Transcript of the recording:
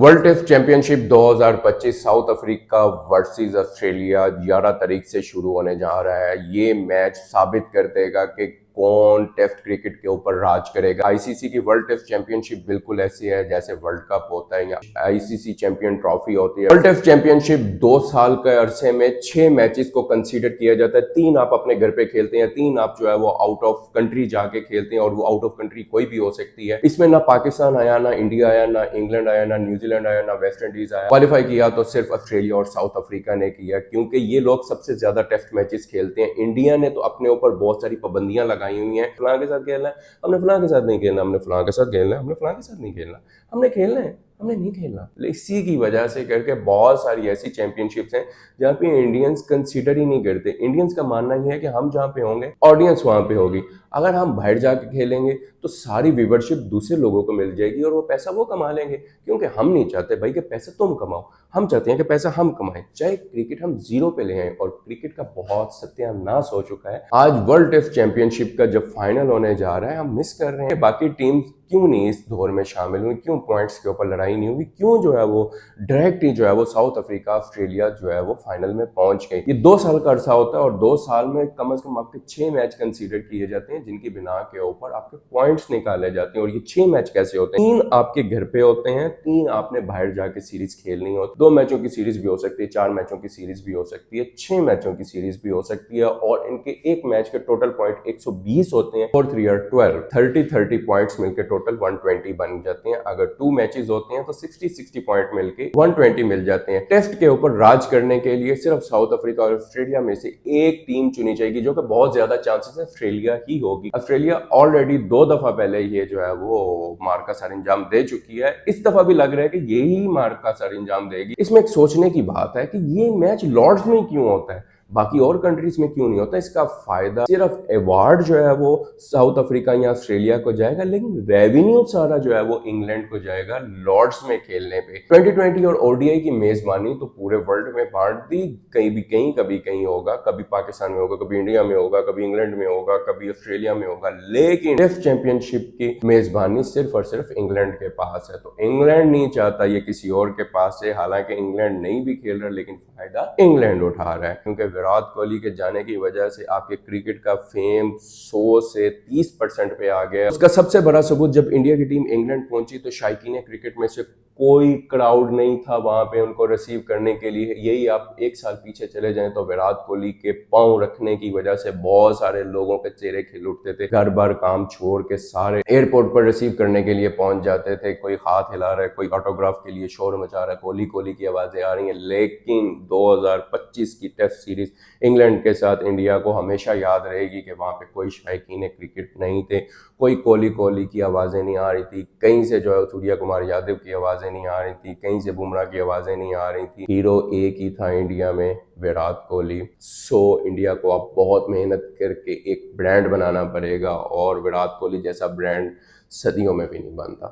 World test championship 2025 South Africa versus Australia 11 तारीख से शुरू होने जा रहा है। ये मैच साबित कर देगा कि कौन टेस्ट क्रिकेट के ऊपर राज करेगा। आईसीसी की वर्ल्ड टेस्ट चैंपियनशिप बिल्कुल ऐसी है जैसे वर्ल्ड कप होता है या आईसीसी चैंपियन ट्रॉफी होती है। वर्ल्ड टेस्ट चैंपियनशिप 2 साल के अरसे में 6 मैचेस को कंसीडर किया जाता है। 3 आप अपने घर पे खेलते हैं, 3 आप जो है वो आउट ऑफ कंट्री जाके खेलते हैं और वो आउट ऑफ कंट्री कोई भी हो सकती है। इसमें ना पाकिस्तान आया, ना इंडिया आया, ना इंग्लैंड आया, ना न्यूजीलैंड आया, ना वेस्ट इंडीज आया। क्वालिफाई किया तो सिर्फ ऑस्ट्रेलिया और साउथ अफ्रीका ने किया, क्योंकि ये लोग सबसे ज्यादा टेस्ट मैचेस खेलते हैं। इंडिया ने तो अपने ऊपर बहुत सारी पाबंदियां लगाई हुई हैं। फलां के साथ खेलना है, हमने फलां के साथ नहीं खेलना, हमने फलां के साथ खेलना है, हमने फलां के साथ नहीं खेलना, हमने खेलना है, हमने नहीं खेलना। इसी की वजह से करके बहुत सारी ऐसी चैंपियनशिप्स हैं जहाँ पे इंडियंस कंसीडर ही नहीं करते। इंडियंस का मानना ही है कि हम जहाँ पे होंगे ऑडियंस वहां पे होगी। अगर हम बाहर जाके खेलेंगे तो सारी व्यूवरशिप दूसरे लोगों को मिल जाएगी और वो पैसा वो कमा लेंगे, क्योंकि हम नहीं चाहते भाई कि पैसा तुम कमाओ, हम चाहते हैं कि पैसा हम कमाएं। चाहे क्रिकेट हम जीरो पे ले आए, और क्रिकेट का बहुत सत्यानाश हो चुका है। आज वर्ल्ड टेस्ट चैंपियनशिप का जब फाइनल होने जा रहा है, हम मिस कर रहे हैं। बाकी टीम्स क्यों नहीं इस दौर में शामिल हुई, क्यों पॉइंट्स के ऊपर लड़ाई नहीं हुई, क्यों जो है वो डायरेक्ट ही जो है वो साउथ अफ्रीका ऑस्ट्रेलिया जो है वो फाइनल में पहुंच गई। ये 2 साल का अरसा होता है और 2 साल में कम से कम आपके 6 मैच कंसीडर किए जाते हैं, जिनकी बिना के ऊपर आपके पॉइंट्स निकाले जाते हैं। और ये 6 मैच कैसे होते हैं? 3 आपके घर पे होते हैं, 3 आपने बाहर जाके सीरीज खेलनी होती है। 2 मैचों की सीरीज भी हो सकती है, 4 मैचों की सीरीज भी हो सकती है, 6 मैचों की सीरीज भी हो सकती है। और इनके एक मैच के टोटल पॉइंट 120 होते हैं। 4 3 12 30 पॉइंट्स मिलकर टोटल 120 बन जाते हैं। अगर 2 मैचेस होते हैं तो 60 पॉइंट मिलके 120 मिल जाते हैं। टेस्ट के ऊपर राज करने के लिए सिर्फ साउथ अफ्रीका और ऑस्ट्रेलिया में से एक टीम चुनी जाएगी, जो कि बहुत ज्यादा चांसेस है ऑस्ट्रेलिया ही होगी। ऑस्ट्रेलिया ऑलरेडी 2 दफा पहले ये जो है वो मार का सरंजाम दे चुकी है। इस दफा भी लग रहा है कि यही मार का सरंजाम देगी। इसमें एक सोचने की बात है कि ये मैच लॉर्ड्स में क्यों होता है, बाकी और कंट्रीज में क्यों नहीं होता। इसका फायदा सिर्फ अवार्ड जो है वो साउथ अफ्रीका या ऑस्ट्रेलिया को जाएगा, लेकिन रेवेन्यू सारा जो है वो इंग्लैंड को जाएगा लॉर्ड्स में खेलने पे। 2020 और ओडीआई की मेजबानी तो पूरे वर्ल्ड में बांट दी, कहीं भी कहीं कभी कहीं होगा, कभी पाकिस्तान में होगा, कभी इंडिया में होगा, कभी इंग्लैंड में होगा, कभी ऑस्ट्रेलिया में होगा, लेकिन टेस्ट चैंपियनशिप की मेजबानी सिर्फ और सिर्फ इंग्लैंड के पास है। तो इंग्लैंड नहीं चाहता ये किसी और के पास है। हालांकि इंग्लैंड नहीं भी खेल रहा, लेकिन फायदा इंग्लैंड उठा रहा है, क्योंकि विराट कोहली के जाने की वजह से आपके क्रिकेट का फेम 100 से 30% पे आ गया। उसका सबसे बड़ा सबूत, जब इंडिया की टीम इंग्लैंड पहुंची तो शायकीन क्रिकेट में से कोई क्राउड नहीं था वहां पे उनको रिसीव करने के लिए। यही आप 1 साल पीछे चले जाएं तो विराट कोहली के पांव रखने की वजह से बहुत सारे लोगों के चेहरे खिल उठते थे। घर बार काम छोड़ के सारे एयरपोर्ट पर रिसीव करने के लिए पहुंच जाते थे। कोई हाथ हिला रहा है, कोई ऑटोग्राफ के लिए शोर मचा रहा है, कोहली कोहली की आवाजें आ रही हैं। लेकिन 2025 की टेस्ट सीरीज इंग्लैंड के साथ इंडिया को हमेशा याद रहेगी कि वहां पे कोई शायकीन क्रिकेट नहीं थे, कोई कोहली कोहली की आवाजें नहीं आ रही थी, कहीं से जो है सूर्य कुमार यादव की आवाजें नहीं आ रही थी, कहीं से बुमराह की आवाजें नहीं आ रही थी। हीरो एक ही था इंडिया में, विराट कोहली। इंडिया को अब बहुत मेहनत करके एक ब्रांड बनाना पड़ेगा, और विराट कोहली जैसा ब्रांड सदियों में भी नहीं बनता।